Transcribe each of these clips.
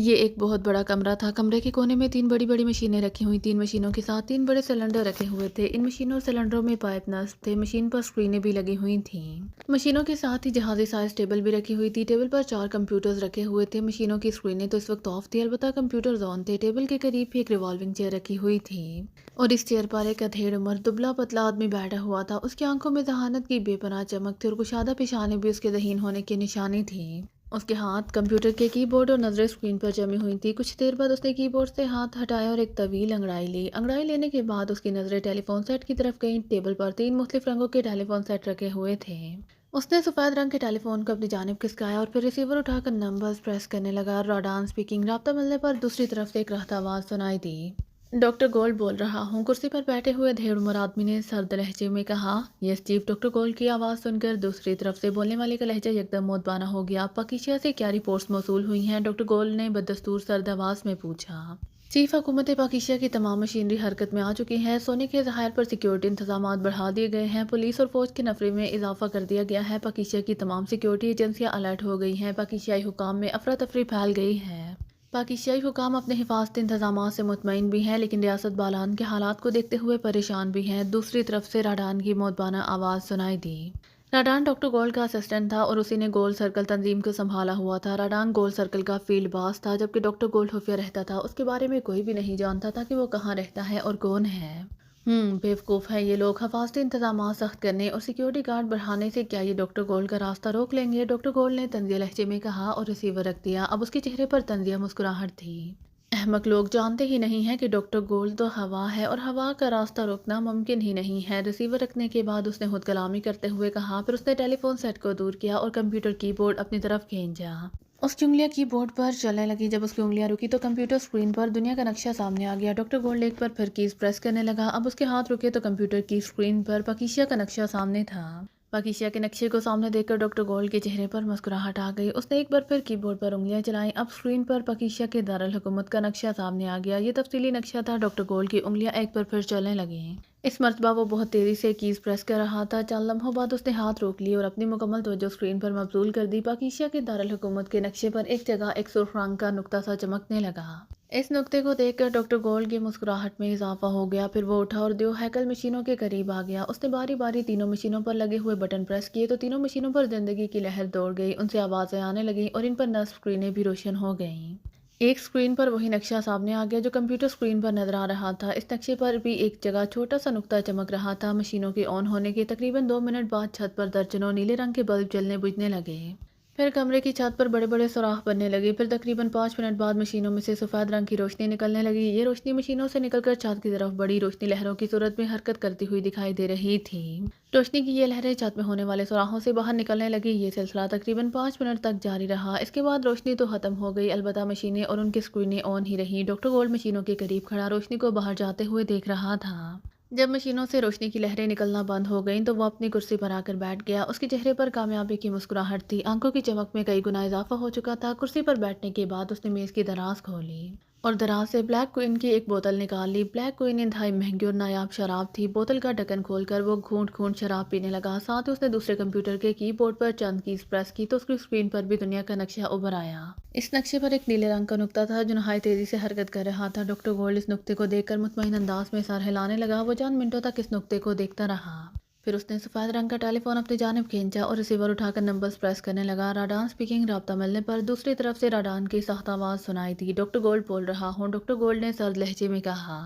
ये एक बहुत बड़ा कमरा था। कमरे के कोने में 3 बड़ी-बड़ी मशीनें रखी हुई। 3 मशीनों के साथ 3 बड़े सिलेंडर रखे हुए थे। इन मशीनों और सिलेंडरों में पाइप नस थे। मशीन पर स्क्रीनें भी लगी हुई थीं। मशीनों के साथ ही जहाज़ी साइज टेबल भी रखी हुई थी। टेबल पर 4 कंप्यूटर्स रखे हुए थे। मशीनों की स्क्रीनें तो इस वक्त ऑफ थी, अलबत्ता कंप्यूटर्स ऑन थे। टेबल के करीब भी एक रिवॉल्विंग चेयर रखी हुई थी और इस चेयर पर एक अधेड़ उम्र दुबला पतला आदमी बैठा हुआ था। उसकी आंखों में जहानत की बेपनाह चमक थी और कुशादा पेशानी भी उसके ज़हीन होने की निशानी थी। उसके हाथ कंप्यूटर के कीबोर्ड और नजरें स्क्रीन पर जमी हुई थी। कुछ देर बाद उसने कीबोर्ड से हाथ हटाया और एक तवील अंगड़ाई ली। अंगड़ाई लेने के बाद उसकी नजरें टेलीफोन सेट की तरफ गईं। टेबल पर 3 मुख्तलिफ रंगों के टेलीफोन सेट रखे हुए थे। उसने सफ़ेद रंग के टेलीफोन को अपनी जानिब खिसकाया और फिर रिसीवर उठाकर नंबर्स प्रेस करने लगा। रॉडान स्पीकिंग। राब्ता मिलने पर दूसरी तरफ से एक रहता आवाज़ सुनाई दी। डॉक्टर गोल्ड बोल रहा हूँ, कुर्सी पर बैठे हुए अधेड़ उम्र आदमी ने सर्द लहजे में कहा। Yes chief. डॉक्टर गोल्ड की आवाज़ सुनकर दूसरी तरफ से बोलने वाले का लहजा एकदम मोतबाना हो गया। पाकिस्तान से क्या रिपोर्ट्स मौसूल हुई हैं? डॉक्टर गोल्ड ने बदस्तूर सर्द आवाज़ में पूछा। चीफ, हुकूमत पाकिस्तान की तमाम मशीनरी हरकत में आ चुकी है। सोने के ज़खायर पर सिक्योरिटी इंतजाम बढ़ा दिए गए हैं। पुलिस और फौज के नफरे में इजाफा कर दिया गया है। पाकिस्तान की तमाम सिक्योरिटी एजेंसियां अलर्ट हो गई हैं। पाकिस्तानी हुकाम में अफरा तफरी फैल गई है। पाकिस्तानी हुकाम अपने हिफाजती इंतजाम से मुतमईन भी हैं, लेकिन रियासत बालान के हालात को देखते हुए परेशान भी हैं। दूसरी तरफ से राडान की मौतबाना आवाज़ सुनाई दी। राडान डॉक्टर गोल्ड का असिस्टेंट था और उसी ने गोल सर्कल तंजीम को संभाला हुआ था। राडान गोल सर्कल का फील्ड बास था, जबकि डॉक्टर गोल्ड खुफिया रहता था। उसके बारे में कोई भी नहीं जानता था कि वो कहाँ रहता है और कौन है। बेवकूफ़ है ये लोग। हिफाजती इंतजाम सख्त करने और सिक्योरिटी गार्ड बढ़ाने से क्या ये डॉक्टर गोल्ड का रास्ता रोक लेंगे? डॉक्टर गोल्ड ने तंजिया लहजे में कहा और रिसीवर रख दिया। अब उसके चेहरे पर तंजिया मुस्कुराहट थी। अहमक लोग जानते ही नहीं है कि डॉक्टर गोल्ड तो हवा है और हवा का रास्ता रोकना मुमकिन ही नहीं है। रिसीवर रखने के बाद उसने खुद कलामी करते हुए कहा। फिर उसने टेलीफोन सेट को दूर किया और कंप्यूटर कीबोर्ड अपनी तरफ खींचा। उसकी उंगलियां कीबोर्ड पर चलने लगी। जब उसकी उंगलियां रुकी तो कंप्यूटर स्क्रीन पर दुनिया का नक्शा सामने आ गया। डॉक्टर गोल्ड एक बार फिर कीज प्रेस करने लगा। अब उसके हाथ रुके तो कंप्यूटर की स्क्रीन पर पाकिस्तान का नक्शा सामने था। पाकिस्तान के नक्शे को सामने देखकर डॉक्टर गोल्ड के चेहरे पर मुस्कुराहट आ गई। उसने एक बार फिर कीबोर्ड पर उंगलियां चलाई। अब स्क्रीन पर पाकिस्तान के दारुल हुकूमत का नक्शा सामने आ गया। ये तफसीली नक्शा था। डॉक्टर गोल्ड की उंगलियां एक बार फिर चलने लगी। इस मर्तबा वो बहुत तेज़ी से कीज प्रेस कर रहा था। चंद लम्हों बाद उसने हाथ रोक लिए और अपनी मुकम्मल तवज्जो स्क्रीन पर मबजूल कर दी। पाकिस्तान के दारुल हुकूमत के नक्शे पर एक जगह एक सुर्ख रंग का नुक्ता सा चमकने लगा। इस नुक्ते को देखकर डॉक्टर गोल्ड की मुस्कुराहट में इजाफा हो गया। फिर वो उठा और दो हैकल मशीनों के करीब आ गया। उसने बारी बारी तीनों मशीनों पर लगे हुए बटन प्रेस किए तो तीनों मशीनों पर जिंदगी की लहर दौड़ गई। उनसे आवाज़ें आने लगीं और इन पर नस स्क्रीनें भी रोशन हो गईं। एक स्क्रीन पर वही नक्शा सामने आ गया जो कंप्यूटर स्क्रीन पर नजर आ रहा था। इस नक्शे पर भी एक जगह छोटा सा नुक्ता चमक रहा था। मशीनों के ऑन होने के तकरीबन 2 मिनट बाद छत पर दर्जनों नीले रंग के बल्ब जलने बुझने लगे। फिर कमरे की छत पर बड़े बड़े सुराख बनने लगे। फिर तकरीबन 5 मिनट बाद मशीनों में से सफ़ेद रंग की रोशनी निकलने लगी। ये रोशनी मशीनों से निकलकर छत की तरफ बड़ी रोशनी लहरों की सूरत में हरकत करती हुई दिखाई दे रही थी। रोशनी की ये लहरें छत में होने वाले सुराखों से बाहर निकलने लगी। ये सिलसिला तकरीबन 5 मिनट तक जारी रहा। इसके बाद रोशनी तो ख़त्म हो गई, अलबत्ता मशीनें और उनकी स्क्रीनें ऑन ही रहीं। डॉक्टर गोल्ड मशीनों के करीब खड़ा रोशनी को बाहर जाते हुए देख रहा था। जब मशीनों से रोशनी की लहरें निकलना बंद हो गईं तो वो अपनी कुर्सी पर आकर बैठ गया। उसके चेहरे पर कामयाबी की मुस्कुराहट थी। आंखों की चमक में कई गुना इजाफा हो चुका था। कुर्सी पर बैठने के बाद उसने मेज़ की दराज खोली और दराज से ब्लैक क्वीन की एक बोतल निकाल ली। ब्लैक क्वीन इंतहाई महंगी और नायाब शराब थी। बोतल का ढक्कन खोलकर वो घूंट घूंट शराब पीने लगा। साथ ही उसने दूसरे कंप्यूटर के कीबोर्ड पर चंद कीज प्रेस की तो उसकी स्क्रीन पर भी दुनिया का नक्शा उभर आया। इस नक्शे पर एक नीले रंग का नुक्ता था जो नहायत तेजी से हरकत कर रहा था। डॉक्टर गोल्ड इस नुक्ते को देखकर मुतमईन अंदाज में सर हिलाने लगा। वो चंद मिनटों तक इस नुक्ते को देखता रहा। फिर उसने सफ़ेद रंग का टेलीफोन अपनी जानिब खींचा और रिसीवर उठाकर नंबर्स प्रेस करने लगा। राडान स्पीकिंग। राब्ता मिलने पर दूसरी तरफ से राडान की सख्त आवाज़ सुनाई दी। डॉक्टर गोल्ड बोल रहा हूँ। डॉक्टर गोल्ड ने सर्द लहजे में कहा।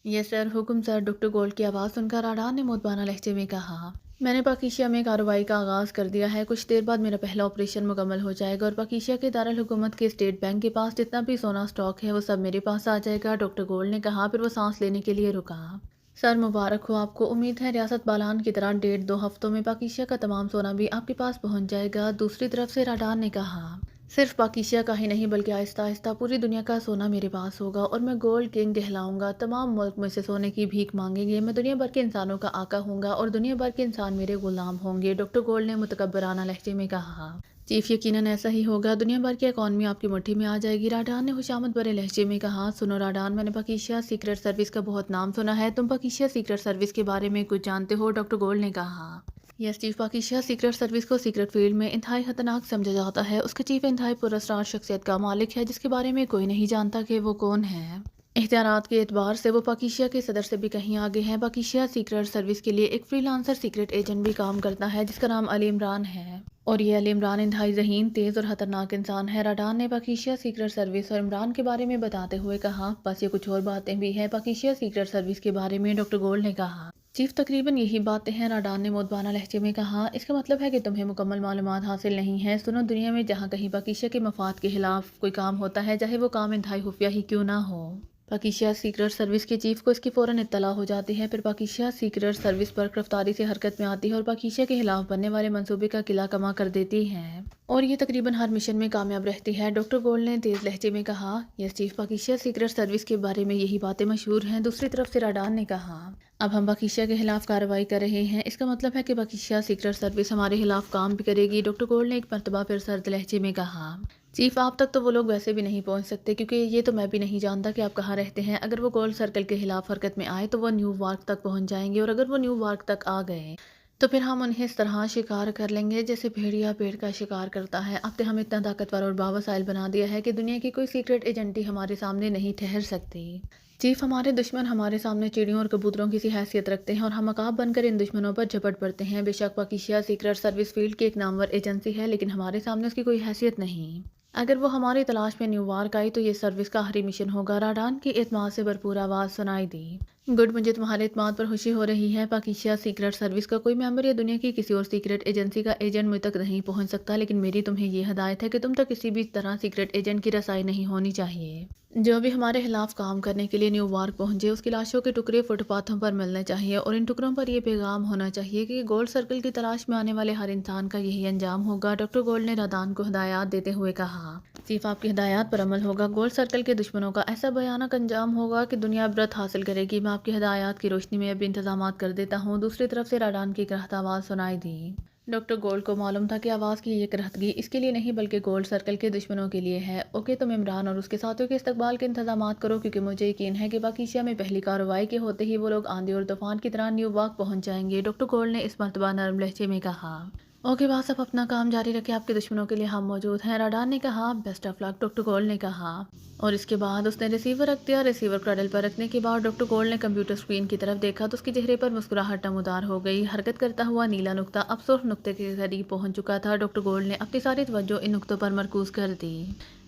यस सर, हुक्म सर। डॉक्टर गोल्ड की आवाज़ सुनकर राडान ने मुतबाना लहजे में कहा। मैंने पाकिस्तान में कार्रवाई का आगाज़ कर दिया है। कुछ देर बाद मेरा पहला ऑपरेशन मुकम्मल हो जाएगा और पाकिस्तान के दारुल हुकूमत के स्टेट बैंक के पास जितना भी सोना स्टॉक है वो सब मेरे पास आ जाएगा। डॉक्टर गोल्ड ने कहा। फिर वो सांस लेने के लिए रुका। सर मुबारक हो आपको। उम्मीद है रियासत बालान की तरह 1.5-2 हफ्तों में पाकिस्तान का तमाम सोना भी आपके पास पहुंच जाएगा। दूसरी तरफ से राडान ने कहा। सिर्फ पाकिस्तान का ही नहीं बल्कि आहिस्ता आहिस्ता पूरी दुनिया का सोना मेरे पास होगा और मैं गोल्ड किंग कहलाऊंगा। तमाम मुल्क मुझसे सोने की भीख मांगेंगे। मैं दुनिया भर के इंसानों का आका हूँगा और दुनिया भर के इंसान मेरे गुलाम होंगे। डॉक्टर गोल्ड ने मुतकब्बराना लहजे में कहा। चीफ, यकीनन ऐसा ही होगा। दुनिया भर की इकॉनमी आपकी मुट्ठी में आ जाएगी। राडान ने खुशामद भरे लहजे में कहा। सुनो राडान, मैंने पाकिस्तान सीक्रेट सर्विस का बहुत नाम सुना है। तुम पाकिस्तान सीक्रेट सर्विस के बारे में कुछ जानते हो? डॉक्टर गोल्ड ने कहा। Yes chief Pakistan secret service को सीक्रेट फील्ड में इंतहाई खतरनाक समझा जाता है। उसका चीफ इंतहाई पुरस्कार शख्सियत का मालिक है जिसके बारे में कोई नहीं जानता कि वो कौन है। इख्तियारात के एतबार से वो पाकिस्तान के सदर से भी कहीं आगे हैं। पाकिस्तान सीक्रेट सर्विस के लिए एक फ्रीलांसर सीक्रेट एजेंट भी काम करता है जिसका नाम अली इमरान है। और ये अली इमरान इंतहाई ज़हीन, तेज़ और खतरनाक इंसान है। राडान ने पाकिस्तान सीक्रेट सर्विस और इमरान के बारे में बताते हुए कहा, बस ये कुछ और बातें भी हैं पाकिस्तान सीक्रेट सर्विस के बारे में। डॉक्टर गोल्ड ने कहा, चीफ तकरीबन यही बातें हैं। राडान ने मोदबाना लहजे में कहा, इसका मतलब है कि तुम्हें मुकम्मल मालूमात हासिल नहीं है। सुनो, दुनिया में जहाँ कहीं पाकिस्तान के मफाद के खिलाफ कोई काम होता है, चाहे वो काम इंतहाई खुफिया ही क्यों ना हो, पाकिस्तान सीक्रेट सर्विस के चीफ को इसकी फ़ौरन इत्तला हो जाती है। फिर पाकिस्तान सीक्रेट सर्विस पर गिरफ्तारी से हरकत में आती है और पाकिस्तान के खिलाफ बनने वाले मंसूबे का किला कमा कर देती है और ये तकरीबन हर मिशन में कामयाब रहती है। डॉक्टर गोल्ड ने तेज़ लहजे में कहा, yes chief Pakistan secret service के बारे में यही बातें मशहूर हैं। दूसरी तरफ से राडान ने कहा, अब हम पाकिस्तान के खिलाफ कार्रवाई कर रहे हैं, इसका मतलब है कि पाकिस्तान सीक्रेट सर्विस हमारे खिलाफ काम भी करेगी। डॉक्टर गोल्ड ने एक मरतबा फिर सर्द लहजे में कहा, चीफ आप तक तो वो लोग वैसे भी नहीं पहुंच सकते क्योंकि ये तो मैं भी नहीं जानता कि आप कहाँ रहते हैं। अगर वो गोल्ड सर्कल के खिलाफ हरकत में आए तो वो न्यू वार्क तक पहुंच जाएंगे और अगर वो न्यू वार्क तक आ गए तो फिर हम उन्हें इस तरह शिकार कर लेंगे जैसे भेड़िया पेड़ का शिकार करता है। अब तो हमें इतना ताकतवर और बावसाइल बना दिया है कि दुनिया की कोई सीक्रेट एजेंटी हमारे सामने नहीं ठहर सकती। चीफ हमारे दुश्मन हमारे सामने चिड़ियों और कबूतरों की सी हैसियत रखते हैं और हम अकाब बनकर इन दुश्मनों पर झपट पड़ते हैं। बेशक पाकिस्तान सीक्रेट सर्विस फील्ड की एक नामवर एजेंसी है लेकिन हमारे सामने उसकी कोई हैसियत नहीं। अगर वो हमारी तलाश में न्यू वार्क आई तो ये सर्विस का आखिरी मिशन होगा। राडान की एतमाद से भरपूर आवाज़ सुनाई दी, गुड, मुझे तुम्हारे एतमाद पर खुशी हो रही है। पाकिस्तान सीक्रेट सर्विस का कोई मेंबर या दुनिया की किसी और सीक्रेट एजेंसी का एजेंट मुझ तक नहीं पहुंच सकता, लेकिन मेरी तुम्हें ये हदायत है कि तुम तक किसी भी तरह सीक्रेट एजेंट की रसाई नहीं होनी चाहिए। जो भी हमारे खिलाफ काम करने के लिए न्यू वार्क पहुंचे उसकी लाशों के टुकड़े फुटपाथों पर मिलने चाहिए और इन टुकड़ों पर यह पैगाम होना चाहिए कि गोल्ड सर्कल की तलाश में आने वाले हर इंसान का यही अंजाम होगा। डॉक्टर गोल्ड ने राडान को हिदायत देते हुए कहा, चीफ आपकी हिदायत पर अमल होगा। गोल्ड सर्कल के दुश्मनों का ऐसा भयानक अंजाम होगा कि दुनिया इबरत हासिल करेगी। मैं आपकी हिदायत की रोशनी में अभी इंतजाम कर देता हूँ। दूसरी तरफ से राडान की कहता आवाज़ सुनाई दी। डॉक्टर गोल्ड को मालूम था कि आवाज़ की ये करहतगी इसके लिए नहीं बल्कि गोल्ड सर्कल के दुश्मनों के लिए है। ओके, तुम इमरान और उसके साथियों के इस्तकबाल के इंतजामात करो क्योंकि मुझे यकीन है कि पाकिस्तान में पहली कार्रवाई के होते ही वो लोग आंधी और तूफान की तरह न्यू वार्क पहुंच जाएंगे। डॉक्टर गोल्ड ने इस मरतबा नरम लहजे में कहा, ओके बॉस, आप अपना काम जारी रखें, आपके दुश्मनों के लिए हम मौजूद हैं। राडान ने कहा, best of luck, doctor gold ने कहा और इसके बाद उसने रिसीवर रख दिया। रिसीवर क्रडल पर रखने के बाद डॉक्टर गोल्ड ने कंप्यूटर स्क्रीन की तरफ देखा तो उसके चेहरे पर मुस्कुराहट नमूदार हो गई। हरकत करता हुआ नीला नुक्ता अब सुर्ख नुक्ते के करीब पहुंच चुका था। डॉक्टर गोल्ड ने अपनी सारी तवज्जो इन नुक्तों पर मरकूज कर दी।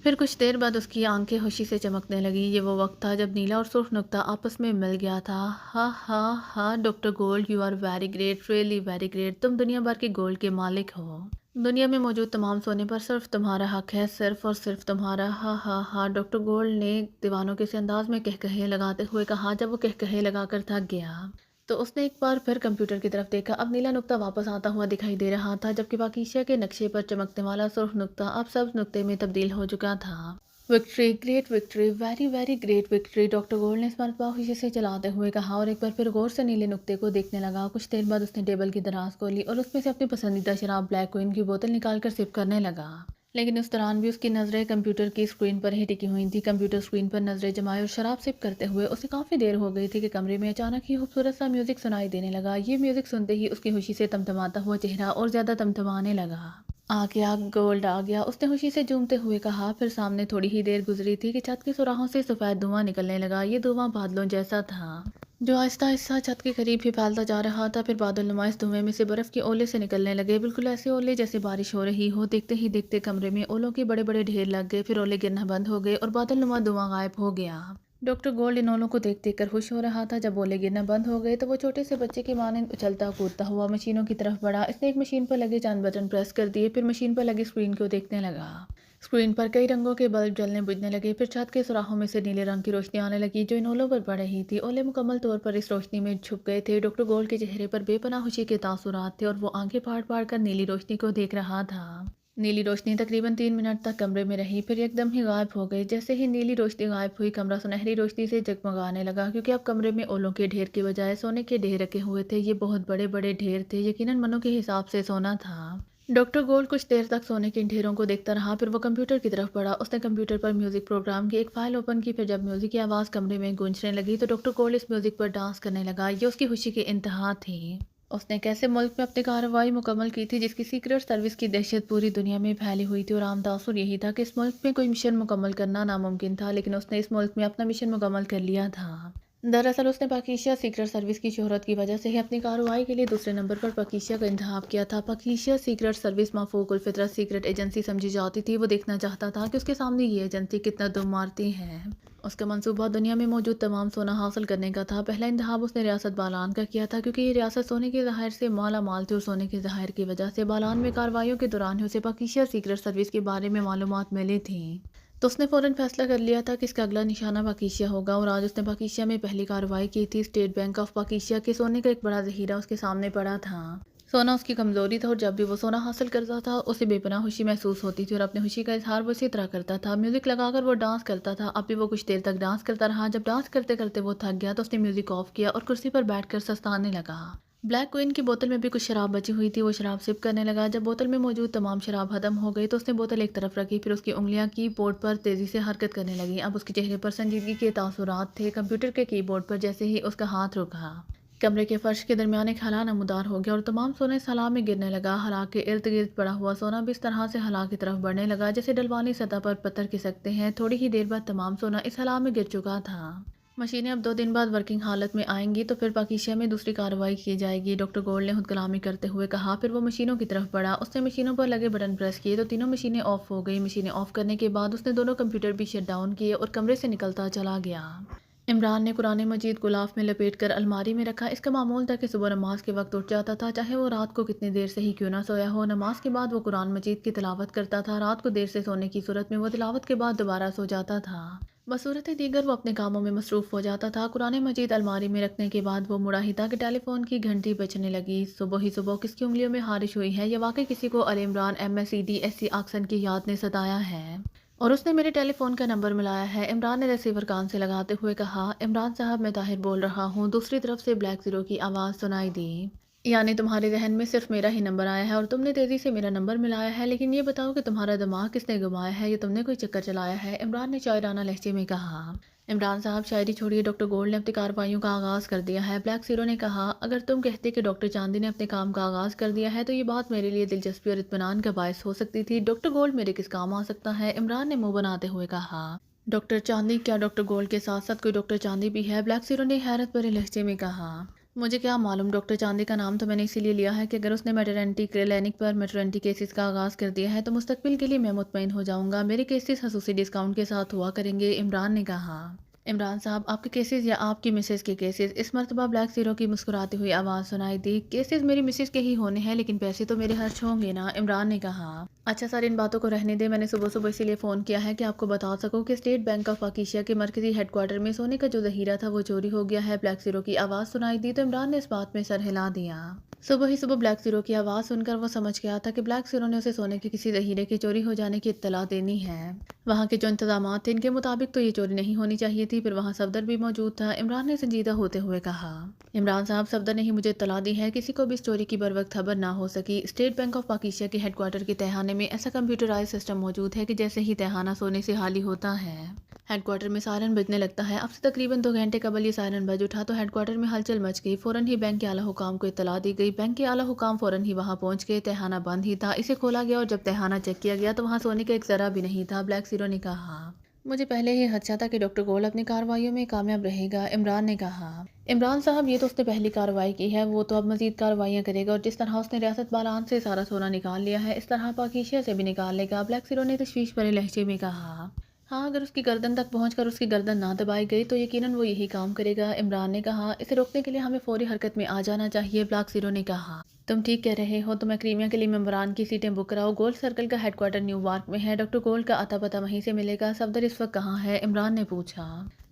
फिर कुछ देर बाद उसकी आंखें खुशी से चमकने लगी। ये वो वक्त था जब नीला और सुर्ख नुक्ता आपस में मिल गया था। हा हा हा, doctor Gold, you are very great, really very great. तुम दुनिया भर के गोल्ड के मालिक हो। दुनिया में मौजूद तमाम सोने पर सिर्फ तुम्हारा हक है, सिर्फ और सिर्फ तुम्हारा। हा हा हा, डॉक्टर गोल्ड ने दीवानों के से अंदाज में कहकहे लगाते हुए कहा। जब वो कहकहे लगाकर थक गया तो उसने एक बार फिर कंप्यूटर की तरफ देखा। अब नीला नुक्ता वापस आता हुआ दिखाई दे रहा था जबकि पाकिस्तान के नक्शे पर चमकने वाला सुर्ख नुक्ता अब सब्ज नुक्ते में तब्दील हो चुका था। Victory, great victory, very very great victory, doctor gold ने इस मरतबा खुशी से चलाते हुए कहा और एक बार फिर गौर से नीले नुक्ते को देखने लगा। कुछ देर बाद उसने टेबल की दराज खोली और उसमें से अपनी पसंदीदा शराब ब्लैक क्वीन की बोतल निकालकर सिप करने लगा। लेकिन उस दौरान भी उसकी नज़रें कंप्यूटर की स्क्रीन पर ही टिकी हुई थी। कंप्यूटर स्क्रीन पर नज़रें जमाए और शराब सिप करते हुए उसे काफ़ी देर हो गई थी कि कमरे में अचानक ही खूबसूरत सा म्यूज़िक सुनाई देने लगा। ये म्यूज़िक सुनते ही उसकी खुशी से तमतमाता हुआ चेहरा और ज़्यादा तमतमाने लगा। आ गया, गोल्ड आ गया, उसने खुशी से झूमते हुए कहा। फिर सामने थोड़ी ही देर गुजरी थी कि छत के सुराहों से सफ़ेद धुआं निकलने लगा। ये धुआं बादलों जैसा था जो आहिस्ता आहिस्ता छत के करीब ही फैलता जा रहा था। फिर बादल नुमा इस धुएं में से बर्फ़ के ओले से निकलने लगे, बिल्कुल ऐसे ओले जैसे बारिश हो रही हो। देखते ही देखते कमरे में ओलों के बड़े बड़े ढेर लग गए। फिर ओले गिरना बंद हो गए और बादल नुमा धुआं गायब हो गया। डॉक्टर गोल्ड इन ओलों को देख देख कर खुश हो रहा था। जब ओले गिरना बंद हो गए तो वो छोटे से बच्चे के मानंद उछलता कूदता हुआ मशीनों की तरफ बढ़ा। इसने एक मशीन पर लगे चंद बटन प्रेस कर दिए, फिर मशीन पर लगी स्क्रीन को देखने लगा। स्क्रीन पर कई रंगों के बल्ब जलने बुझने लगे। फिर छत के सुराहों में से नीले रंग की रोशनी आने लगी जो इन ओलों पर पड़ रही थी। ओले मुकम्मल तौर पर इस रोशनी में छुप गए थे। डॉक्टर गोल्ड के चेहरे पर बेपनाह खुशी के तासुरात थे और वो आंखें फाड़ फाड़ कर नीली रोशनी को देख रहा था। नीली रोशनी तकरीबन 3 मिनट तक कमरे में रही, फिर एकदम ही गायब हो गई। जैसे ही नीली रोशनी गायब हुई कमरा सुनहरी रोशनी से जगमगाने लगा क्योंकि अब कमरे में ओलों के ढेर के बजाय सोने के ढेर रखे हुए थे। ये बहुत बड़े बड़े ढेर थे, यकीनन मनों के हिसाब से सोना था। डॉक्टर गोल्ड कुछ देर तक सोने के इन ढेरों को देखता रहा, फिर वो कंप्यूटर की तरफ बढ़ा। उसने कंप्यूटर पर म्यूजिक प्रोग्राम की एक फाइल ओपन की। फिर जब म्यूजिक की आवाज़ कमरे में गूंजने लगी तो डॉक्टर गोल्ड इस म्यूजिक पर डांस करने लगा। ये उसकी खुशी की इंतहा थी। اس نے کیسے ملک میں اپنی کارروائی مکمل کی تھی جس کی سیکرٹ سروس کی دہشت پوری دنیا میں پھیلی ہوئی تھی، اور عام تاثر یہی تھا کہ اس ملک میں کوئی مشن مکمل کرنا ناممکن تھا، لیکن اس نے اس ملک میں اپنا مشن مکمل کر لیا تھا۔ دراصل اس نے پاکیشیا سیکرٹ سروس کی شہرت کی وجہ سے ہی اپنی کارروائی کے لیے دوسرے نمبر پر پاکیشیا کا انتخاب کیا تھا۔ پاکیشیا سیکرٹ سروس مافوق الفطرت سیکرٹ ایجنسی سمجھی جاتی تھی۔ وہ دیکھنا چاہتا تھا کہ اس کے سامنے یہ ایجنسی کتنا دم مارتی ہے۔ اس کا منصوبہ دنیا میں موجود تمام سونا حاصل کرنے کا تھا۔ پہلا انتخاب اس نے ریاست بالان کا کیا تھا، کیونکہ یہ ریاست سونے کے ذخائر سے مالا مال تھی، اور سونے کے ذخائر کی وجہ سے بالان میں کارروائیوں کے دوران ہی اسے پاکیشیا سیکرٹ سروس کے بارے میں معلومات ملی تھیں۔ تو اس نے فوراً فیصلہ کر لیا تھا کہ اس کا اگلا نشانہ پاکیشیا ہوگا، اور آج اس نے پاکیشیا میں پہلی کارروائی کی تھی۔ اسٹیٹ بینک آف پاکیشیا کے سونے کا ایک بڑا ذخیرہ اس کے سامنے پڑا تھا۔ سونا اس کی کمزوری تھا، اور جب بھی وہ سونا حاصل کرتا تھا اسے بے پناہ خوشی محسوس ہوتی تھی، اور اپنی خوشی کا اظہار وہ اسی طرح کرتا تھا۔ میوزک لگا کر وہ ڈانس کرتا تھا۔ اب بھی وہ کچھ دیر تک ڈانس کرتا رہا۔ جب ڈانس کرتے کرتے وہ تھک گیا تو اس نے میوزک آف کیا اور کرسی پر بیٹھ کر سستانے لگا۔ بلیک کوئن کی بوتل میں بھی کچھ شراب بچی ہوئی تھی، وہ شراب سپ کرنے لگا۔ جب بوتل میں موجود تمام شراب ختم ہو گئی تو اس نے بوتل ایک طرف رکھی، پھر اس کی انگلیاں کی بورڈ پر تیزی سے حرکت کرنے لگیں۔ اب اس کے چہرے پر سنجیدگی کے تاثرات تھے۔ کمپیوٹر کے کی بورڈ پر جیسے ہی اس کا ہاتھ رکا، کمرے کے فرش کے درمیان ایک ہلا نمودار ہو گیا، اور تمام سونا اس ہلا میں گرنے لگا۔ ہلا کے ارد گرد پڑا ہوا سونا بھی اس طرح سے ہلا کی طرف بڑھنے لگا جیسے ڈلوانی سطح پر پتھر کھسکتے ہیں۔ تھوڑی ہی دیر بعد تمام سونا اس ہلا میں گر چکا تھا۔ مشینیں اب 2 دن بعد ورکنگ حالت میں آئیں گی، تو پھر پاکیشیا میں دوسری کارروائی کی جائے گی، ڈاکٹر گولڈ نے خود کلامی کرتے ہوئے کہا۔ پھر وہ مشینوں کی طرف بڑھا۔ اس نے مشینوں پر لگے بٹن پریس کیے تو تینوں مشینیں آف ہو گئی۔ مشینیں آف کرنے کے بعد اس نے دونوں کمپیوٹر بھی شٹ ڈاؤن کیے اور کمرے سے نکلتا چلا گیا۔ عمران نے قرآن مجید غلاف میں لپیٹ کر الماری میں رکھا۔ اس کا معمول تھا کہ صبح نماز کے وقت اٹھ جاتا تھا، چاہے وہ رات کو کتنی دیر سے ہی کیوں نہ سویا ہو۔ نماز کے بعد وہ قرآن مجید کی تلاوت کرتا تھا۔ رات کو دیر سے سونے کی صورت میں وہ تلاوت کے بعد دوبارہ سو جاتا تھا۔ بصورت دیگر وہ اپنے کاموں میں مصروف ہو جاتا تھا۔ قرآن مجید الماری میں رکھنے کے بعد وہ مڑا ہی تھا کہ ٹیلی فون کی گھنٹی بجنے لگی۔ صبح ہی صبح کس کی انگلیوں میں خارش ہوئی ہے، یا واقعی کسی کو ال عمران MSEDSC آکسن کی یاد نے ستایا ہے، اور اس نے میرے ٹیلی فون کا نمبر ملایا ہے۔ عمران نے ریسیور کان سے لگاتے ہوئے کہا۔ عمران صاحب، میں طاہر بول رہا ہوں۔ دوسری طرف سے بلیک زیرو کی آواز سنائی دی۔ یعنی تمہارے ذہن میں صرف میرا ہی نمبر آیا ہے اور تم نے تیزی سے میرا نمبر ملایا ہے، لیکن یہ بتاؤ کہ تمہارا دماغ کس نے گھمایا ہے، یا تم نے کوئی چکر چلایا ہے، عمران نے شاعرانہ لہجے میں کہا۔ عمران صاحب، شاعری چھوڑیے، ڈاکٹر گولڈ نے اپنی کارروائیوں کا آغاز کر دیا ہے، بلیک زیرو نے کہا۔ اگر تم کہتے کہ ڈاکٹر چاندی نے اپنے کام کا آغاز کر دیا ہے تو یہ بات میرے لیے دلچسپی اور اطمینان کا باعث ہو سکتی تھی۔ ڈاکٹر گولڈ میرے کس کام آ سکتا ہے، عمران نے منہ بناتے ہوئے کہا۔ ڈاکٹر چاندی؟ کیا ڈاکٹر گولڈ کے ساتھ ساتھ کوئی ڈاکٹر چاندی بھی ہے، بلیک زیرو نے حیرت بھرے لہجے میں کہا۔ مجھے کیا معلوم، ڈاکٹر چاندی کا نام تو میں نے اسی لیے لیا ہے کہ اگر اس نے میٹرنٹی کلینک پر میٹرنٹی کیسز کا آغاز کر دیا ہے تو مستقبل کے لیے میں مطمئن ہو جاؤں گا۔ میرے کیسز خصوصی ڈسکاؤنٹ کے ساتھ ہوا کریں گے، عمران نے کہا۔ عمران صاحب، آپ کے کیسز یا آپ کی مسز کے کیسز؟ اس مرتبہ بلیک زیرو کی مسکراتی ہوئی آواز سنائی دی۔ کیسز میری مسز کے ہی ہونے ہیں، لیکن پیسے تو میرے خرچ ہوں گے نا، عمران نے کہا۔ اچھا سر، ان باتوں کو رہنے دیں۔ میں نے صبح صبح اسی لیے فون کیا ہے کہ آپ کو بتا سکوں کہ اسٹیٹ بینک آف پاکیشیا کے مرکزی ہیڈ کوارٹر میں سونے کا جو ذخیرہ تھا وہ چوری ہو گیا ہے۔ بلیک زیرو کی آواز سنائی دی تو عمران نے اس بات میں سر ہلا دیا۔ صبح ہی صبح بلیک زیرو کی آواز سن کر وہ سمجھ گیا تھا کہ بلیک زیرو نے اسے سونے کے کسی ذخیرے کے چوری ہو جانے کی اطلاع دینی ہے۔ وہاں کے جو انتظامات تھے ان کے مطابق تو یہ چوری نہیں ہونی چاہیے تھی، پھر وہاں صفدر بھی موجود تھا، عمران نے سنجیدہ ہوتے ہوئے کہا۔ عمران صاحب، صفدر نے ہی مجھے اطلاع دی ہے، کسی کو بھی اس چوری کی بروقت خبر نہ ہو سکی۔ اسٹیٹ بینک آف پاکیشیا کے ہیڈ کوارٹر کے تہخانے میں ایسا کمپیوٹرائز سسٹم موجود ہے کہ جیسے ہی تہخانہ سونے سے خالی ہوتا ہے، ہیڈ کوارٹر میں سائرن بجنے لگتا ہے۔ اب سے تقریباً 2 گھنٹے قبل یہ سائرن بج اٹھا تو ہیڈ کوارٹر میں ہلچل مچ گئی۔ فوراً ہی بینک کے اعلیٰ حکام کو اطلاع دی گئی۔ بینک کے اعلیٰ حکام فوراً ہی وہاں پہنچ گئے۔ تہخانہ بند ہی تھا، اسے کھولا گیا اور جب تہخانہ چیک کیا گیا تو وہاں سونے کا ایک ذرہ بھی نہیں تھا، بلیک زیرو نے کہا۔ مجھے پہلے ہی خدشہ تھا کہ ڈاکٹر گولڈ اپنی کارروائیوں میں کامیاب رہے گا، عمران نے کہا۔ عمران صاحب، یہ تو اس نے پہلی کارروائی کی ہے، وہ تو اب مزید کارروائیاں کرے گا، اور جس طرح اس نے ریاست بالان سے سارا سونا نکال لیا ہے اس طرح پاکیشیا سے بھی نکال لے گا، بلیک زیرو نے تشویش بھرے لہجے میں کہا۔ ہاں، اگر اس کی گردن تک پہنچ کر اس کی گردن نہ دبائی گئی تو یقیناً وہ یہی کام کرے گا، عمران نے کہا۔ اسے روکنے کے لیے ہمیں فوری حرکت میں آ جانا چاہیے، بلیک زیرو نے کہا۔ تم ٹھیک کہہ رہے ہو، تو میں کریمیا کے لیے ممبران کی سیٹیں بک کراؤ۔ گولڈ سرکل کا ہیڈ کوارٹر نیو یارک میں ہے، ڈاکٹر گولڈ کا اتا پتہ وہیں سے ملے گا۔ صفدر اس وقت کہاں ہے، عمران نے پوچھا۔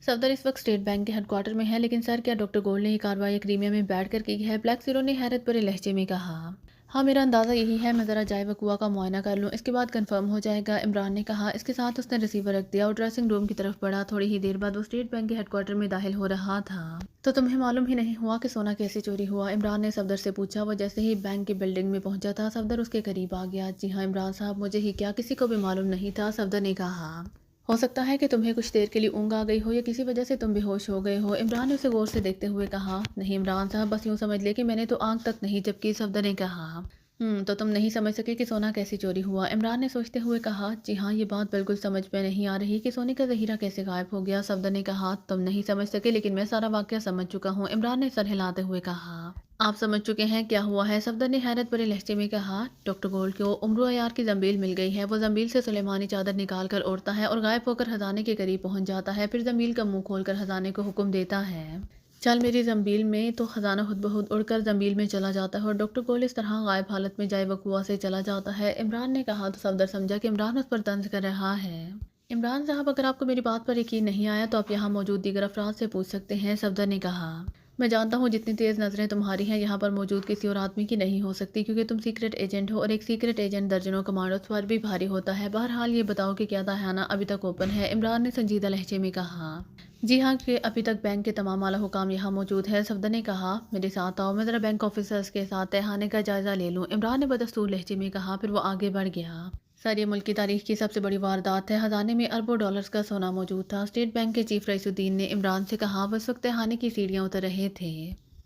صفدر اس وقت اسٹیٹ بینک کے ہیڈ کوارٹر میں ہے، لیکن سر کیا ڈاکٹر گولڈ نے یہ کارروائی کریمیا میں بیٹھ کر کی ہے، بلیک زیرو نے حیرت بھرے لہجے میں کہا۔ ہاں، میرا اندازہ یہی ہے، میں ذرا جائے وقوع کا معائنہ کر لوں، اس کے بعد کنفرم ہو جائے گا، عمران نے کہا۔ اس کے ساتھ اس نے ریسیور رکھ دیا اور ڈریسنگ روم کی طرف بڑھا۔ تھوڑی ہی دیر بعد وہ اسٹیٹ بینک کے ہیڈ کوارٹر میں داخل ہو رہا تھا۔ تو تمہیں معلوم ہی نہیں ہوا کہ سونا کیسے چوری ہوا، عمران نے صفدر سے پوچھا۔ وہ جیسے ہی بینک کی بلڈنگ میں پہنچا تھا صفدر اس کے قریب آ گیا۔ جی ہاں عمران صاحب، مجھے ہی کیا، کسی کو بھی معلوم نہیں تھا، صفدر نے کہا۔ हो सकता है कि तुम्हें कुछ देर के लिए ऊँग आ गई हो या किसी वजह से तुम बेहोश हो गए हो। इमरान ने उसे गौर से देखते हुए कहा। नहीं इमरान साहब, बस यूँ समझ ले कि मैंने तो आँख तक नहीं झपकी, सफदर ने कहा। तो तुम नहीं समझ सके कि सोना कैसे चोरी हुआ? इमरान ने सोचते हुए कहा। जी हाँ, ये बात बिल्कुल समझ में नहीं आ रही कि सोने का ज़ख़ीरा कैसे गायब हो गया? सफदर ने कहा। तुम नहीं समझ सके, लेकिन मैं सारा वाक़या समझ चुका हूँ, इमरान ने सर हिलाते हुए कहा। आप समझ चुके हैं, क्या हुआ है? सफदर ने हैरत भरे लहजे में कहा। डॉक्टर गोल्ड को उम्र अयार की ज़ंबील मिल गई है। वो ज़ंबील से सुलेमानी चादर निकाल कर ओढ़ता है और गायब होकर खजाने के करीब पहुंच जाता है। फिर ज़ंबील का मुंह खोलकर खजाने को हुक्म देता है, चल मेरी ज़ंबील में, तो खजाना खुद ब खुद उड़कर ज़ंबील में चला जाता है और डॉक्टर गोल्ड इस तरह गायब हालत में जाए वकुआ से चला जाता है। इमरान ने कहा तो सफदर समझा कि इमरान उस पर तंज कर रहा है। इमरान साहब, अगर आपको मेरी बात पर यकीन नहीं आया तो आप यहाँ मौजूद दीगर अफराद से पूछ सकते हैं, सफदर ने कहा। मैं जानता हूँ जितनी तेज़ नज़रें तुम्हारी हैं यहाँ पर मौजूद किसी और आदमी की नहीं हो सकती, क्योंकि तुम सीक्रेट एजेंट हो और एक सीक्रेट एजेंट दर्जनों कमांडोज पर भी भारी होता है। बहरहाल ये बताओ कि क्या तहखाना अभी तक ओपन है? इमरान ने संजीदा लहजे में कहा। जी हाँ, कि अभी तक बैंक के तमाम आला हुकाम यहाँ मौजूद है, सफदर ने कहा। मेरे साथ आओ, मैं ज़रा बैंक ऑफिसर्स के साथ तहखाने का जायज़ा ले लूँ, इमरान ने बदस्तूर लहजे में कहा। फिर वो आगे बढ़ गया। सर, ये मुल्क की तारीख की सबसे बड़ी वारदात है। खजाने में अरबों डॉलर्स का सोना मौजूद था। स्टेट बैंक के चीफ रईसुद्दीन ने इमरान से कहा। वो इस वक्त तहखाने की सीढ़ियाँ उतर रहे थे।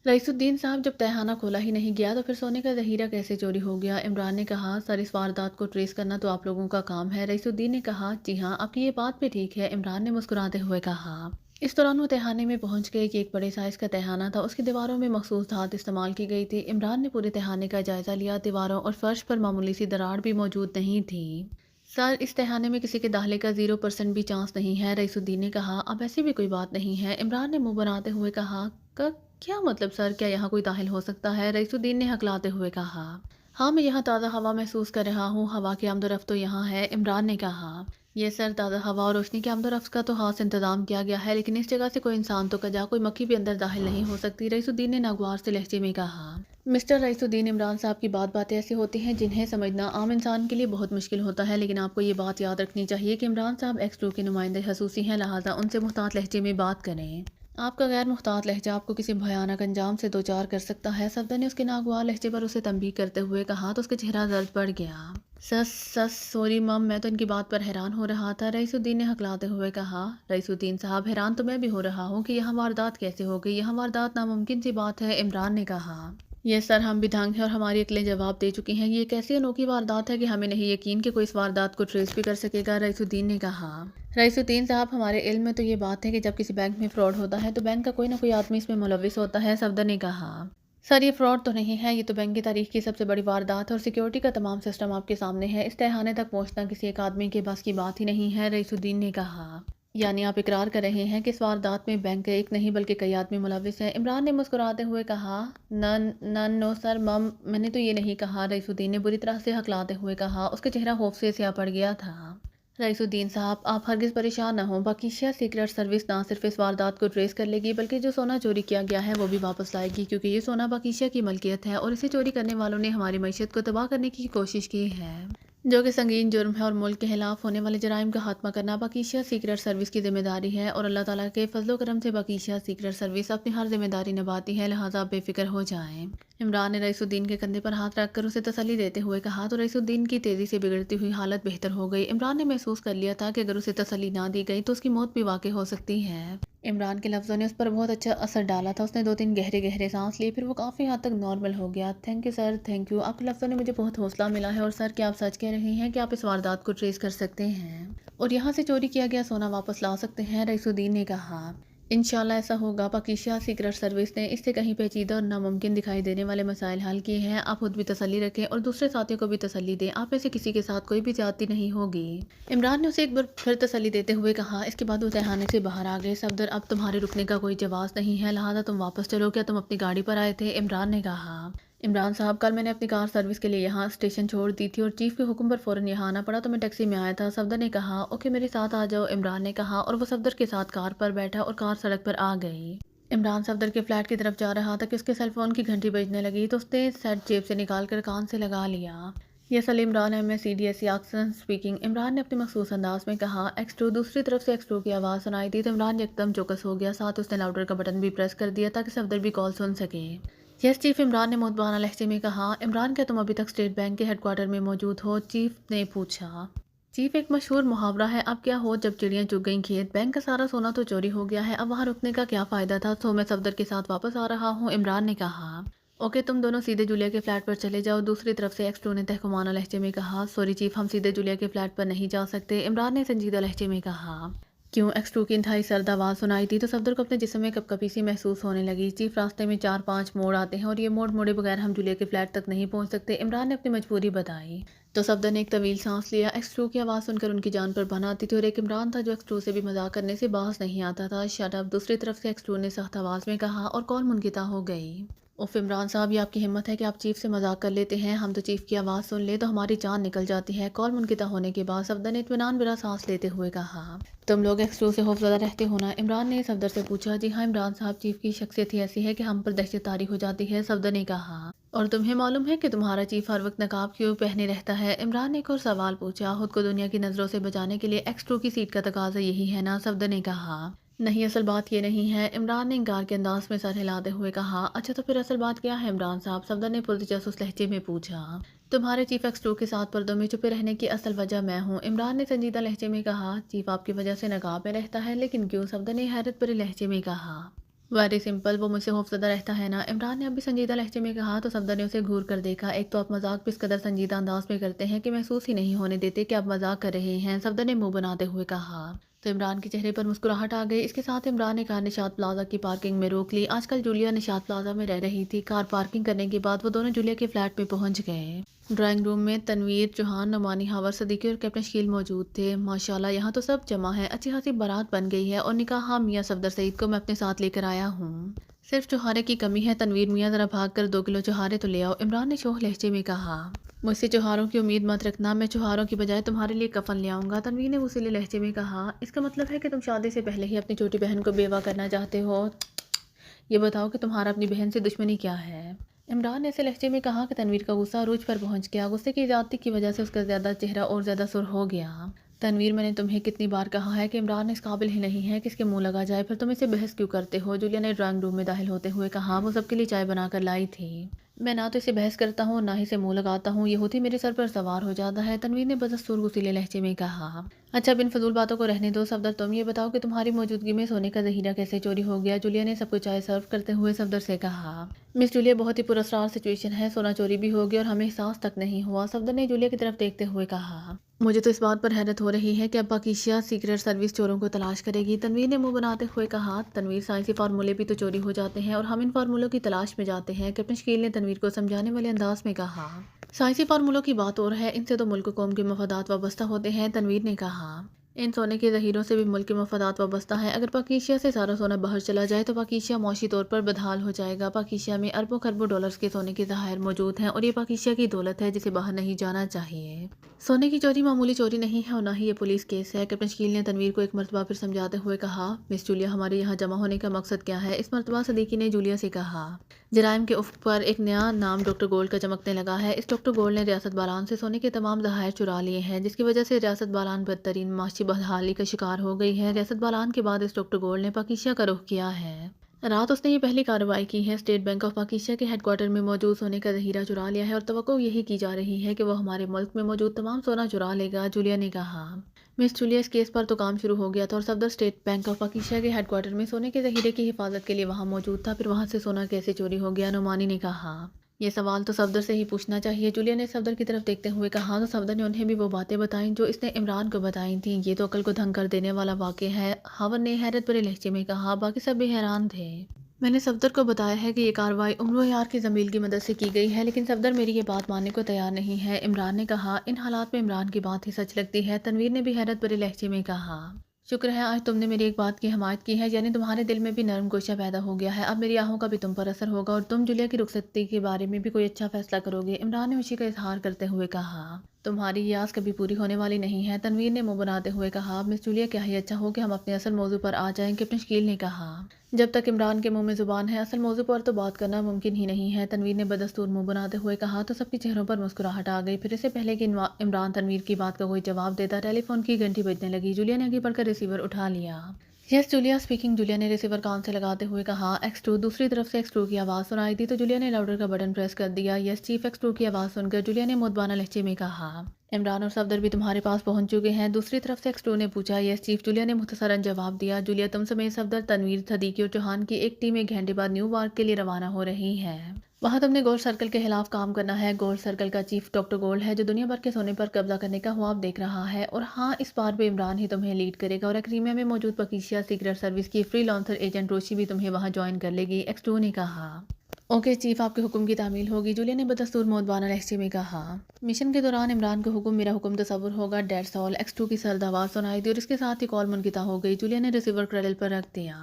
रईसुद्दीन साहब, जब तहखाना खोला ही नहीं गया तो फिर सोने का ज़ख़ीरा कैसे चोरी हो गया? इमरान ने कहा। सर, इस वारदात को ट्रेस करना तो आप लोगों का काम है, रईसुद्दीन ने कहा। जी हाँ, आपकी ये बात भी ठीक है, इमरान ने मुस्कुराते हुए कहा। इस दौरान वो तहखाने में पहुंच गए कि एक बड़े साइज़ का तहखाना था। उसकी दीवारों में मखसूस धात इस्तेमाल की गई थी। इमरान ने पूरे तहखाने का जायज़ा लिया। दीवारों और फर्श पर मामूली सी दरार भी मौजूद नहीं थी। सर, इस तहखाने में किसी के दाखिले का 0% भी चांस नहीं है, रईसुद्दीन ने कहा। अब ऐसी भी कोई बात नहीं है, इमरान ने मुंह बनाते हुए कहा। क्या मतलब सर, क्या यहाँ कोई दाखिल हो सकता है? रईसुद्दीन ने हकलाते हुए कहा। हाँ, मैं यहाँ ताज़ा हवा महसूस कर रहा हूँ, हवा की आमदोरफ्त तो यहाँ है, इमरान ने कहा। ये सर, ताज़ा हवा और रोशनी की आमदोरफ्त का तो खास इंतजाम किया गया है, लेकिन इस जगह से कोई इंसान तो कजा कोई मक्खी भी अंदर दाखिल नहीं हो सकती, रईसुद्दीन ने नागवार से लहजे में कहा। मिस्टर रईसुद्दीन, इमरान साहब की बातें ऐसी होती हैं जिन्हें समझना आम इंसान के लिए बहुत मुश्किल होता है, लेकिन आपको ये बात याद रखनी चाहिए कि इमरान साहब X2 के नुमाइंदे खसूसी हैं, लिहाजा उनसे मुख्तात लहजे में बात करें। आपका गैर मुख्तात लहजा आपको किसी भयानक अंजाम से दो चार कर सकता है, सफदर ने उसके नागवार लहजे पर उसे तंबीह करते हुए कहा तो उसका चेहरा दर्द बढ़ गया। सस सस सॉरी मम, मैं तो इनकी बात पर हैरान हो रहा था, रईसुद्दीन ने हकलाते हुए कहा। रईसुद्दीन साहब, हैरान तो मैं भी हो रहा हूँ कि यहाँ वारदात कैसे हो गई। यहाँ वारदात नामुमकिन सी बात है, इमरान ने कहा। ये सर, हम भी दंग हैं और हमारी अक्लें जवाब दे चुकी हैं। ये कैसी अनोखी वारदात है कि हमें नहीं यकीन कि कोई इस वारदात को ट्रेस भी कर सकेगा, रईसुद्दीन ने कहा। रईसुद्दीन साहब, हमारे इल्म में तो ये बात है कि जब किसी बैंक में फ्रॉड होता है तो बैंक का कोई ना कोई आदमी इसमें मुलविस होता है, सफदर ने कहा। सर, ये फ्रॉड तो नहीं है, ये तो बैंक की तारीख की सबसे बड़ी वारदात है और सिक्योरिटी का तमाम सिस्टम आपके सामने है। इस तहखाने तक पहुंचना किसी एक आदमी के बस की बात ही नहीं है, रईसुद्दीन ने कहा। यानी आप इकरार कर रहे हैं कि इस वारदात में बैंक के एक नहीं बल्कि कई आदमी मुलविस हैं, इमरान ने मुस्कुराते हुए कहा। नन नन नो सर मम, मैंने तो ये नहीं कहा, रईसुद्दीन ने बुरी तरह से हकलाते हुए कहा। उसका चेहरा खौफ से स्याह पड़ गया था। रईसुद्दीन साहब, आप हरगिज़ परेशान न हों, बाकिशिया सीक्रेट सर्विस ना सिर्फ इस वारदात को ट्रेस कर लेगी बल्कि जो सोना चोरी किया गया है वो भी वापस लाएगी, क्योंकि ये सोना बाकिशिया की मलकियत है और इसे चोरी करने वालों ने हमारी मईशत को तबाह करने की कोशिश की है, जो कि संगीन जुर्म है और मुल्क के खिलाफ होने वाले जराइम का खात्मा करना बाकिशिया सीक्रेट सर्विस की जिम्मेदारी है और अल्लाह ताला के फजलो करम से बाकिशिया सीक्रेट सर्विस अपनी हर जिम्मेदारी निभाती है, लिहाजा आप बेफिक्र हो जाएं। इमरान ने रईसुद्दीन के कंधे पर हाथ रखकर उसे तसल्ली देते हुए कहा तो रईसुद्दीन की तेज़ी से बिगड़ती हुई हालत बेहतर हो गई। इमरान ने महसूस कर लिया था कि अगर उसे तसल्ली ना दी गई तो उसकी मौत भी वाक़ई हो सकती है। इमरान के लफ्ज़ों ने उस पर बहुत अच्छा असर डाला था। उसने 2-3 गहरे गहरे सांस लिए, फिर वो काफ़ी हद तक नॉर्मल हो गया। Thank you sir, thank you, आपके लफ्ज़ों ने मुझे बहुत हौसला मिला है और सर, क्या आप सच कह रहे हैं कि आप इस वारदात को ट्रेस कर सकते हैं और यहाँ से चोरी किया गया सोना वापस ला सकते हैं? रईसुद्दीन ने कहा। इंशाल्लाह ऐसा होगा। बाकिशिया सीक्रेट सर्विस ने इससे कहीं पेचीदा और नामुमकिन दिखाई देने वाले मसाइल हल किए हैं। आप खुद भी तसल्ली रखें और दूसरे साथियों को भी तसल्ली दें। आप में से किसी के साथ कोई भी ज्यादती नहीं होगी। इमरान ने उसे एक बार फिर तसल्ली देते हुए कहा। इसके बाद वो तहखाने से बाहर आ गए। सफदर, अब तुम्हारे रुकने का कोई जवाब नहीं है, लिहाजा तुम वापस चलो। क्या तुम अपनी गाड़ी पर आए थे? इमरान ने कहा। इमरान साहब, कल मैंने अपनी कार सर्विस के लिए यहाँ स्टेशन छोड़ दी थी और चीफ के हुक्म पर फ़ौरन यहाँ आना पड़ा तो मैं टैक्सी में आया था, सफदर ने कहा। ओके, मेरे साथ आ जाओ, इमरान ने कहा और वो सफदर के साथ कार पर बैठा और कार सड़क पर आ गई। इमरान सफदर के फ्लैट की तरफ जा रहा था कि उसके सेलफोन की घंटी बजने लगी तो उसने सेट जेब से निकाल कर कान से लगा लिया। ये असल इमरान है, मैं CDSC ऑक्सन स्पीकिंग, इमरान ने अपने मखसूस अंदाज में कहा। X2, दूसरी तरफ से X2 की आवाज़ सुनाई दी तो इमरान एकदम चौकस हो गया। साथ उसने लाउडर का बटन भी प्रेस कर दिया ताकि सफदर भी कॉल सुन सके। यस चीफ, इमरान ने मुतबाना लहजे में कहा। इमरान, क्या तुम अभी तक स्टेट बैंक के हेडक्वार्टर में मौजूद हो? चीफ ने पूछा। चीफ एक मशहूर मुहावरा है, अब क्या हो जब चिड़ियां चुग गईं खेत, बैंक का सारा सोना तो चोरी हो गया है, अब वहां रुकने का क्या फायदा था, तो मैं सफदर के साथ वापस आ रहा हूँ, इमरान ने कहा। ओके, तुम दोनों सीधे जूलिया के फ्लैट पर चले जाओ, दूसरी तरफ से एक्स टू ने तहकुमाना लहजे में कहा। सॉरी चीफ, हम सीधे जूलिया के फ्लैट पर नहीं जा सकते, इमरान ने संजीदा लहजे में कहा। क्यों? एक्स टू की इंतहाई सर्द आवाज़ सुनाई दी तो सफदर को अपने जिस्म में कपकपी सी महसूस होने लगी। चीफ, रास्ते में 4-5 मोड़ आते हैं और ये मोड़ मुड़े बगैर हम जूलिया के फ्लैट तक नहीं पहुंच सकते, इमरान ने अपनी मजबूरी बताई। तो सफदर ने एक तवील सांस लिया। एक्स टू की आवाज़ सुनकर उनकी जान पर बन आती थी और एक इमरान था जो एक्स टू से भी मजाक करने से बाज नहीं आता था। शट अप, दूसरी तरफ से एक्स टू ने सख्त आवाज़ में कहा और कॉल मुनक़िता हो गई। उफ इमरान साहब, ये आपकी हिम्मत है कि आप चीफ से मजाक कर लेते हैं, हम तो चीफ की आवाज़ सुन ले तो हमारी जान निकल जाती है। कॉल मुनक़िता होने के बाद सफदर ने इत्मीनान भरा सांस लेते हुए कहा। तुम लोग एक्स टू से खौफज़दा रहते हो ना, इमरान ने सफदर से पूछा। जी हाँ इमरान साहब, चीफ की शख्सियत ही ऐसी है कि हम पर दहशत तारी हो जाती है, सफदर ने कहा। और तुम्हें मालूम है कि तुम्हारा चीफ हर वक्त नकाब क्यों पहने रहता है, इमरान ने एक और सवाल पूछा। खुद को दुनिया की नज़रों से बचाने के लिए एक्स टू की सीट का तकाजा यही है ना, सफदर ने कहा। नहीं, असल बात ये नहीं है, इमरान ने इंकार के अंदाज में सर हिलाते हुए कहा। अच्छा तो फिर असल बात क्या है इमरान साहब, सफदर ने पुरतजस्सुस लहजे में पूछा। तुम्हारे चीफ एक्स टू के साथ पर्दों में छुपे रहने की असल वजह मैं हूँ, इमरान ने संजीदा लहजे में कहा। चीफ आपकी वजह से नकाब में रहता है, लेकिन क्यों, सफदर ने हैरत भरे लहजे में कहा। वेरी सिंपल, वो मुझसे खौफज़दा रहता है ना, इमरान ने अभी संजीदा लहजे में कहा। तो सफदर ने उसे घूर कर देखा। एक तो आप मजाक भी इस कदर संजीदा अंदाज में करते हैं कि महसूस ही नहीं होने देते कि आप मजाक कर रहे हैं, सफदर ने मुंह बनाते हुए कहा। तो इमरान के चेहरे पर मुस्कुराहट आ गई। इसके साथ इमरान ने कार निशात प्लाजा की पार्किंग में रोक ली। आजकल जूलिया निशात प्लाजा में रह रही थी। कार पार्किंग करने के बाद वो दोनों जूलिया के फ्लैट में पहुंच गए। ड्राइंग रूम में तनवीर, चौहान, नुमानी, हावर, सदीकी और कैप्टन शकील मौजूद थे। माशाल्लाह, यहाँ तो सब जमा है, अच्छी खासी बारात बन गई है और निकाह हाँ मियाँ सफदर सईद को मैं अपने साथ लेकर आया हूँ। सिर्फ चौहारे की कमी है, तनवीर मियाँ ज़रा भाग कर 2 किलो चौहारे तो ले आओ, इमरान ने शोह लहजे में कहा। मुझसे चौहारों की उम्मीद मत रखना, मैं चौहारों की बजाय तुम्हारे लिए कफन ले आऊँगा, तनवीर ने उसीले लहजे में कहा। इसका मतलब है कि तुम शादी से पहले ही अपनी छोटी बहन को बेवा करना चाहते हो। ये बताओ कि तुम्हारा अपनी बहन से दुश्मनी क्या है, इमरान ने ऐसे लहजे में कहा कि तनवीर का गुस्सा अरूज पर पहुंच गया। गुस्से की ज़्यादती की वजह से उसका ज़्यादा चेहरा और ज़्यादा सुर हो गया। तनवीर, मैंने तुम्हें कितनी बार कहा है कि इमरान इस काबिल ही नहीं है कि इसके मुंह लगा जाए, फिर तुम इसे बहस क्यों करते हो, जूलिया ने ड्राइंग रूम में दाखिल होते हुए कहा। वो सबके लिए चाय बनाकर लाई थी। मैं ना तो इसे बहस करता हूँ ना ही इसे मुंह लगाता हूँ, ये होती मेरे सर पर सवार हो जाता है, तनवीर ने बदस्तूर गुस्सीले लहजे में कहा। अच्छा, बिन फजूल बातों को रहने दो सफदर, तुम ये बताओ कि तुम्हारी मौजूदगी में सोने का जहीरा कैसे चोरी हो गया, जूलिया ने सबको चाय सर्व करते हुए सफदर से कहा। मिस जूलिया, बहुत ही पुरस्कार सिचुएशन है, सोना चोरी भी हो गया और हमें एहसास तक नहीं हुआ, सफदर ने जूलिया की तरफ देखते हुए कहा। मुझे तो इस बात पर हैरत हो रही है कि अब पाकिस्तान सीक्रेट सर्विस चोरों को तलाश करेगी, तनवीर ने मुंह बनाते हुए कहा। तनवीर, साइंसी फार्मूले भी तो चोरी हो जाते हैं और हम इन फार्मूलों की तलाश में जाते हैं, कैप्टन शकील ने तनवीर को समझाने वाले अंदाज में कहा। साइंसी फार्मूलों की बात और है, इनसे तो मुल्क कौम के मफादात वाबस्ता होते हैं, तनवीर ने कहा। इन सोने के ज़हीरों से भी मुल्क के मफादात वाबस्ता है। अगर पाकिस्तान से सारा सोना बाहर चला जाए तो पाकिस्तान मौशी तौर पर बदहाल हो जाएगा। पाकिस्तान में अरबों खरबों डॉलर्स के सोने के ज़खायर मौजूद हैं और ये पाकिस्तान की दौलत है जिसे बाहर नहीं जाना चाहिए। सोने की चोरी मामूली चोरी नहीं है और ना ही ये पुलिस केस है, कैप्टन शकील ने तनवीर को एक मरतबा फिर समझाते हुए कहा। मिस जूलिया, हमारे यहाँ जमा होने का मकसद क्या है, इस मरतबा सदीकी ने जूलिया से कहा। जराइम के उफ्क पर एक नया नाम डॉक्टर गोल्ड का चमकने लगा है। इस डॉक्टर गोल्ड ने रियासत बालान से सोने के तमाम ज़खायर चुरा लिए हैं, जिसकी वजह से रियासत बालान बदतरीन माशी बदहाली का शिकार हो गई है। रियासत बालान के बाद इस डॉक्टर गोल्ड ने पाकिस्तान का रुख किया है। रात उसने ये पहली कार्रवाई की है। स्टेट बैंक ऑफ पाकिस्तान के हेडक्वार्टर में मौजूद सोने का जहीरा चुरा लिया है और तवक्को यही की जा रही है कि वो हमारे मुल्क में मौजूद तमाम सोना चुरा लेगा, जूलिया ने कहा। मिस जूलिया, इस केस पर तो काम शुरू हो गया था और Safdar state bank of Pakistan के हेडक्वार्टर में सोने के जहीरे की हिफाजत के लिए वहाँ मौजूद था, फिर वहाँ से सोना कैसे चोरी हो गया, नुमानी ने कहा। ये सवाल तो सफदर से ही पूछना चाहिए, जूलिया ने सफदर की तरफ देखते हुए कहा। तो सफदर ने उन्हें भी वो बातें बताईं जो इसने इमरान को बताई थीं। ये तो अकल को धंग कर देने वाला वाक़या है, हावर ने हैरत भरे लहजे में कहा। बाकी सब भी हैरान थे। मैंने सफदर को बताया है कि ये कार्रवाई उम्र यार की ज़मील की मदद से की गई है, लेकिन सफदर मेरी ये बात मानने को तैयार नहीं है, इमरान ने कहा। इन हालात में इमरान की बात ही सच लगती है, तनवीर ने भी हैरत भरे लहजे में कहा। शुक्र है आज तुमने मेरी एक बात की हमायत की है, यानी तुम्हारे दिल में भी नरम गोशा पैदा हो गया है। अब मेरी आहों का भी तुम पर असर होगा और तुम जूलिया की रुखसती के बारे में भी कोई अच्छा फैसला करोगे, इमरान ने खुशी का इजहार करते हुए कहा। तुम्हारी ये आस कभी पूरी होने वाली नहीं है, तनवीर ने मुंह बनाते हुए कहा। मिस जूलिया, क्या ही अच्छा हो कि हम अपने असल मौजू पर आ जाएं, कैप्टन शकील ने कहा। जब तक इमरान के मुंह में जुबान है असल मौजू पर तो बात करना मुमकिन ही नहीं है, तनवीर ने बदस्तूर मुंह बनाते हुए कहा। तो सबके चेहरों पर मुस्कुराहट आ गई। फिर इससे पहले कि इमरान तनवीर की बात का कोई जवाब देता, टेलीफोन की घंटी बजने लगी। जूलिया ने आगे बढ़कर रिसीवर उठा लिया। यस जूलिया स्पीकिंग, जूलिया ने रिसीवर कान से लगाते हुए कहा। X2, दूसरी तरफ से X2 की आवाज़ सुनाई दी तो जूलिया ने लाउडर का बटन प्रेस कर दिया। यस चीफ, X2 की आवाज़ सुनकर जूलिया ने मुदबाना लहजे में कहा। इमरान और सफदर भी तुम्हारे पास पहुंच चुके हैं। दूसरी तरफ से एक्स2 ने पूछा। यस चीफ, जूलिया ने मुख्तसरन जवाब दिया। जूलिया, तुम समेत सफदर, तनवीर, सदीकी और चौहान की एक टीम 1 घंटे बाद न्यू वार्क के लिए रवाना हो रही है। वहाँ तुमने गोल्ड सर्कल के खिलाफ काम करना है। गोल्ड सर्कल का चीफ डॉक्टर गोल्ड है, जो दुनिया भर के सोने पर कब्जा करने का ख्वाब देख रहा है। और हाँ, इस बार भी इमरान ही तुम्हें लीड करेगा और एक्रीमिया में मौजूद पकीशिया सीक्रेट सर्विस की फ्री लॉन्सर एजेंट रोशी भी तुम्हें वहाँ ज्वाइन कर लेगी, एक्स2 ने कहा। ओके चीफ, आपके हुक्म की तामील होगी, जूलिया ने बदस्तूर मौदबाना लहजे में कहा। मिशन के दौरान इमरान को हुक्म मेरा हुक्म तस्वुर होगा, डेट्स ऑल, एक्स2 की सर्द आवाज़ सुनाई दी और इसके साथ ही कॉल मुनक़िता हो गई। जूलिया ने रिसीवर क्रैडल पर रख दिया।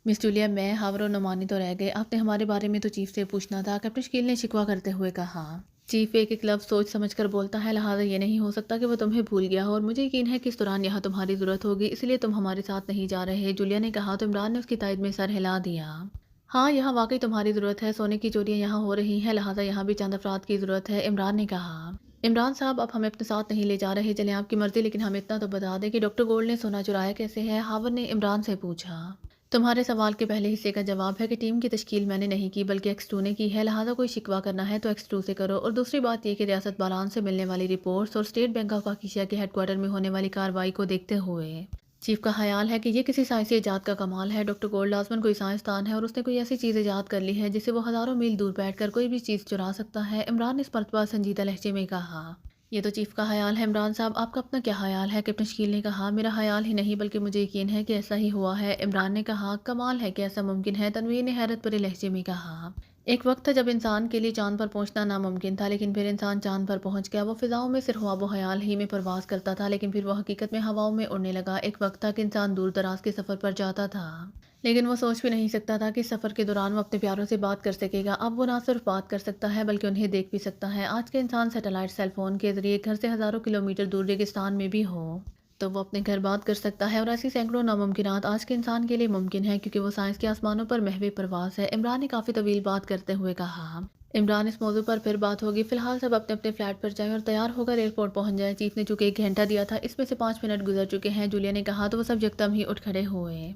मिस जूलिया, मैं, हावर और नुमानी तो रह गए, आपने हमारे बारे में तो चीफ से पूछना था, कैप्टन शकील ने शिकवा करते हुए कहा। चीफ एक एक लफ्ज़ सोच समझ कर बोलता है, लिहाजा ये नहीं हो सकता कि वो तुम्हें भूल गया हो और मुझे यकीन है कि इस दौरान यहाँ तुम्हारी ज़रूरत होगी, इसलिए तुम हमारे साथ नहीं जा रहे, जूलिया ने कहा। तो इमरान ने उसकी तायद में सर हिला दिया। हाँ, यहाँ वाकई तुम्हारी ज़रूरत है, सोने की चोरियाँ यहाँ हो रही हैं, लिहाजा यहाँ भी चंद अफराद की ज़रूरत है, इमरान ने कहा। इमरान साहब, अब हमें अपने साथ नहीं ले जा रहे, चलें आपकी मर्ज़ी, लेकिन हमें इतना तो बता दें कि डॉक्टर गोल्ड ने सोना चुराया कैसे है, हावर ने इमरान से पूछा। तुम्हारे सवाल के पहले हिस्से का जवाब है कि टीम की तश्कील मैंने नहीं की बल्कि एक्स2 ने की है, लिहाजा कोई शिकवा करना है तो एक्स2 से करो। और दूसरी बात यह कि रियासत बालान से मिलने वाली रिपोर्ट्स और स्टेट बैंक ऑफ पाकिस्तान के हेडक्वार्टर में होने वाली कार्रवाई को देखते हुए चीफ का ख्याल है कि ये किसी साइंसी इजाद का कमाल है। डॉक्टर गोल्ड लाजमन कोई साइंसदान है और उसने कोई ऐसी चीज़ इजाद कर ली है जिससे वो हज़ारों मील दूर बैठकर कोई भी चीज़ चुरा सकता है, इमरान ने इस मरतबा संजीदा लहजे में कहा। ये तो चीफ का ख्याल है इमरान साहब, आपका अपना क्या ख्याल है, कैप्टन शकील ने कहा। मेरा ख्याल ही नहीं बल्कि मुझे यकीन है कि ऐसा ही हुआ है, इमरान ने कहा। कमाल है कि ऐसा मुमकिन है, तनवीर ने हैरत भरे लहजे में कहा। एक वक्त था जब इंसान के लिए चांद पर पहुंचना नामुमकिन था, लेकिन फिर इंसान चांद पर पहुंच गया। वो फिजाओं में सिर्फ ख्वाब ख्याल ही में परवास करता था, लेकिन फिर वो हकीकत में हवाओं में उड़ने लगा। एक वक्त था कि इंसान दूर दराज के सफ़र पर जाता था, लेकिन वो सोच भी नहीं सकता था कि इस सफ़र के दौरान वो अपने प्यारों से बात कर सकेगा। अब वो ना सिर्फ बात कर सकता है बल्कि उन्हें देख भी सकता है। आज के इंसान सैटेलाइट सेलफोन के ज़रिए घर से हज़ारों किलोमीटर दूर रेगिस्तान में भी हो तो वो अपने घर बात कर सकता है, और ऐसी सैकड़ों नामुमकिनात आज के इंसान के लिए मुमकिन है क्योंकि वो साइंस के आसमानों पर महवे परवास है, इमरान ने काफ़ी तवील बात करते हुए कहा। इमरान, इस मौजू पर फिर बात होगी, फिलहाल सब अपने अपने फ्लैट पर जाएं और तैयार होकर एयरपोर्ट पहुंच जाएं। चीफ ने चूंकि 1 घंटा दिया था, इसमें से 5 मिनट गुजर चुके हैं, जूलिया ने कहा। तो वो सब यकदम ही उठ खड़े हुए।